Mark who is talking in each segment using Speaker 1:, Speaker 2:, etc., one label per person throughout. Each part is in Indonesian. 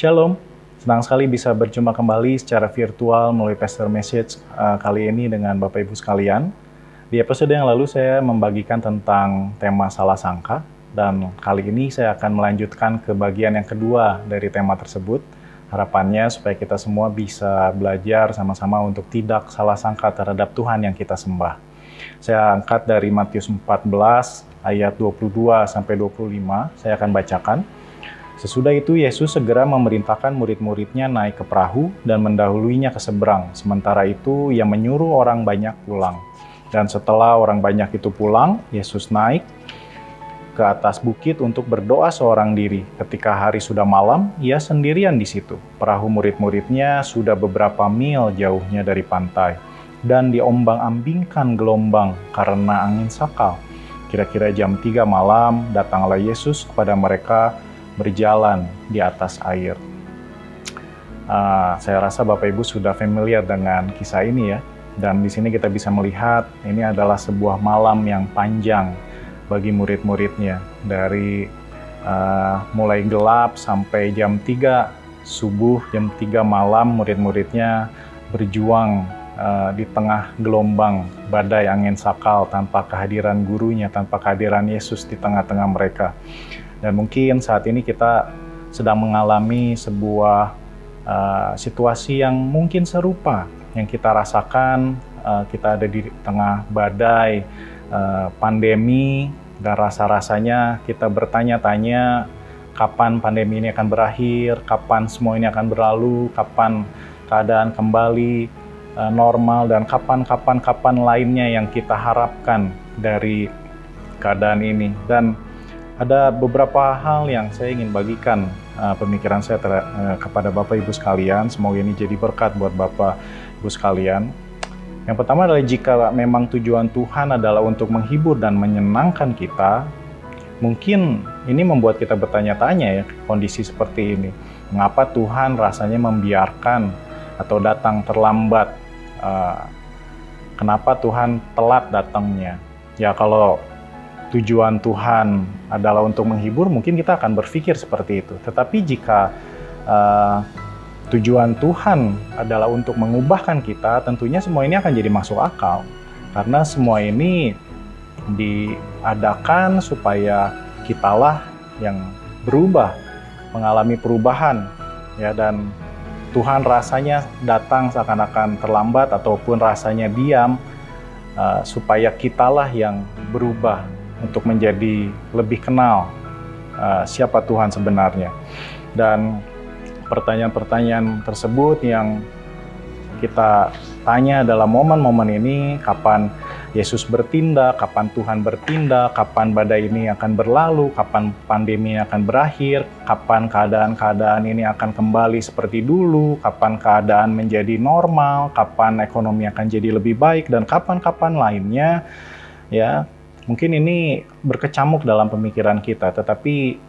Speaker 1: Shalom, senang sekali bisa berjumpa kembali secara virtual melalui Pastor Message kali ini dengan Bapak Ibu sekalian. Di episode yang lalu saya membagikan tentang tema salah sangka, dan kali ini saya akan melanjutkan ke bagian yang kedua dari tema tersebut. Harapannya supaya kita semua bisa belajar sama-sama untuk tidak salah sangka terhadap Tuhan yang kita sembah. Saya angkat dari Matius 14 ayat 22 sampai 25, saya akan bacakan. Sesudah itu Yesus segera memerintahkan murid-muridnya naik ke perahu dan mendahuluinya ke seberang. Sementara itu ia menyuruh orang banyak pulang. Dan setelah orang banyak itu pulang, Yesus naik ke atas bukit untuk berdoa seorang diri. Ketika hari sudah malam, ia sendirian di situ. Perahu murid-muridnya sudah beberapa mil jauhnya dari pantai dan diombang-ambingkan gelombang karena angin sakal. Kira-kira jam 3 malam, datanglah Yesus kepada mereka berjalan di atas air. Saya rasa Bapak Ibu sudah familiar dengan kisah ini ya. Dan di sini kita bisa melihat ini adalah sebuah malam yang panjang bagi murid-muridnya. Dari mulai gelap sampai jam 3 subuh, jam 3 malam murid-muridnya berjuang di tengah gelombang badai angin sakal tanpa kehadiran gurunya, tanpa kehadiran Yesus di tengah-tengah mereka. Dan mungkin saat ini kita sedang mengalami sebuah situasi yang mungkin serupa yang kita rasakan. Kita ada di tengah badai pandemi, dan rasa-rasanya kita bertanya-tanya kapan pandemi ini akan berakhir, kapan semua ini akan berlalu, kapan keadaan kembali normal, dan kapan lainnya yang kita harapkan dari keadaan ini. Dan ada beberapa hal yang saya ingin bagikan pemikiran saya kepada Bapak Ibu sekalian. Semoga ini jadi berkat buat Bapak Ibu sekalian. Yang pertama adalah jika memang tujuan Tuhan adalah untuk menghibur dan menyenangkan kita, mungkin ini membuat kita bertanya-tanya ya, kondisi seperti ini. Mengapa Tuhan rasanya membiarkan atau datang terlambat? Kenapa Tuhan telat datangnya? Ya kalau tujuan Tuhan adalah untuk menghibur, mungkin kita akan berpikir seperti itu. Tetapi jika tujuan Tuhan adalah untuk mengubahkan kita, tentunya semua ini akan jadi masuk akal. Karena semua ini diadakan supaya kitalah yang berubah, mengalami perubahan. Ya, dan Tuhan rasanya datang seakan-akan terlambat ataupun rasanya diam, supaya kitalah yang berubah untuk menjadi lebih kenal siapa Tuhan sebenarnya. Dan pertanyaan-pertanyaan tersebut yang kita tanya dalam momen-momen ini, kapan Yesus bertindak, kapan Tuhan bertindak, kapan badai ini akan berlalu, kapan pandemi akan berakhir, kapan keadaan-keadaan ini akan kembali seperti dulu, kapan keadaan menjadi normal, kapan ekonomi akan jadi lebih baik, dan kapan-kapan lainnya. Ya, mungkin ini berkecamuk dalam pemikiran kita, tetapi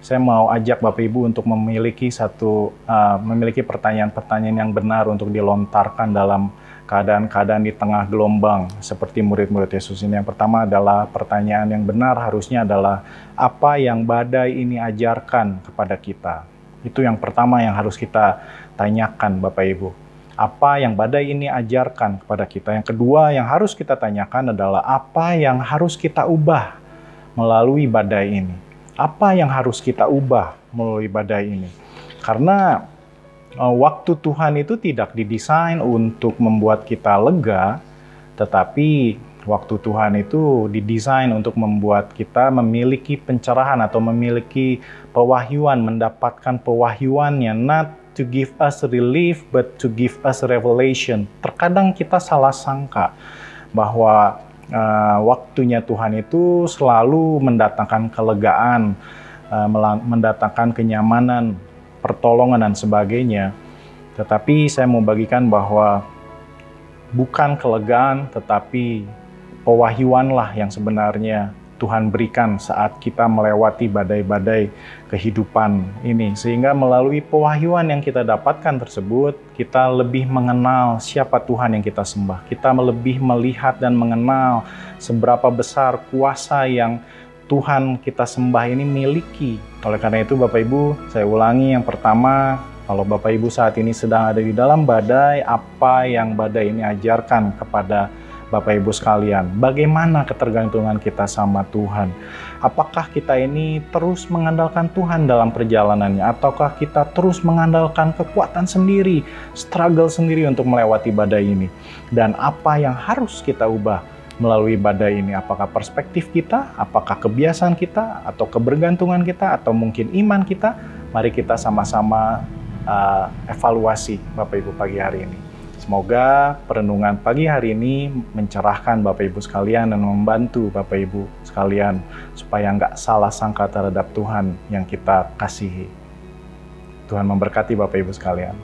Speaker 1: saya mau ajak Bapak Ibu untuk memiliki pertanyaan-pertanyaan yang benar untuk dilontarkan dalam keadaan-keadaan di tengah gelombang seperti murid-murid Yesus ini. Yang pertama adalah pertanyaan yang benar harusnya adalah apa yang badai ini ajarkan kepada kita. Itu yang pertama yang harus kita tanyakan Bapak Ibu. Apa yang badai ini ajarkan kepada kita. Yang kedua yang harus kita tanyakan adalah apa yang harus kita ubah melalui badai ini. Apa yang harus kita ubah melalui badai ini. Karena waktu Tuhan itu tidak didesain untuk membuat kita lega, tetapi waktu Tuhan itu didesain untuk membuat kita memiliki pencerahan atau memiliki pewahyuan, mendapatkan pewahyuannya, not to give us relief, but to give us revelation. Terkadang kita salah sangka bahwa waktunya Tuhan itu selalu mendatangkan kelegaan, mendatangkan kenyamanan, pertolongan, dan sebagainya. Tetapi saya mau bagikan bahwa bukan kelegaan, tetapi pewahyuanlah yang sebenarnya Tuhan berikan saat kita melewati badai-badai kehidupan ini. Sehingga melalui pewahyuan yang kita dapatkan tersebut, kita lebih mengenal siapa Tuhan yang kita sembah. Kita lebih melihat dan mengenal seberapa besar kuasa yang Tuhan kita sembah ini miliki. Oleh karena itu Bapak Ibu, saya ulangi, yang pertama, kalau Bapak Ibu saat ini sedang ada di dalam badai, apa yang badai ini ajarkan kepada Bapak Ibu sekalian? Bagaimana ketergantungan kita sama Tuhan? Apakah kita ini terus mengandalkan Tuhan dalam perjalanannya? Ataukah kita terus mengandalkan kekuatan sendiri, struggle sendiri untuk melewati badai ini? Dan apa yang harus kita ubah melalui badai ini? Apakah perspektif kita, apakah kebiasaan kita, atau kebergantungan kita, atau mungkin iman kita? Mari kita sama-sama evaluasi Bapak Ibu pagi hari ini. Semoga perenungan pagi hari ini mencerahkan Bapak Ibu sekalian dan membantu Bapak Ibu sekalian supaya nggak salah sangka terhadap Tuhan yang kita kasihi. Tuhan memberkati Bapak Ibu sekalian.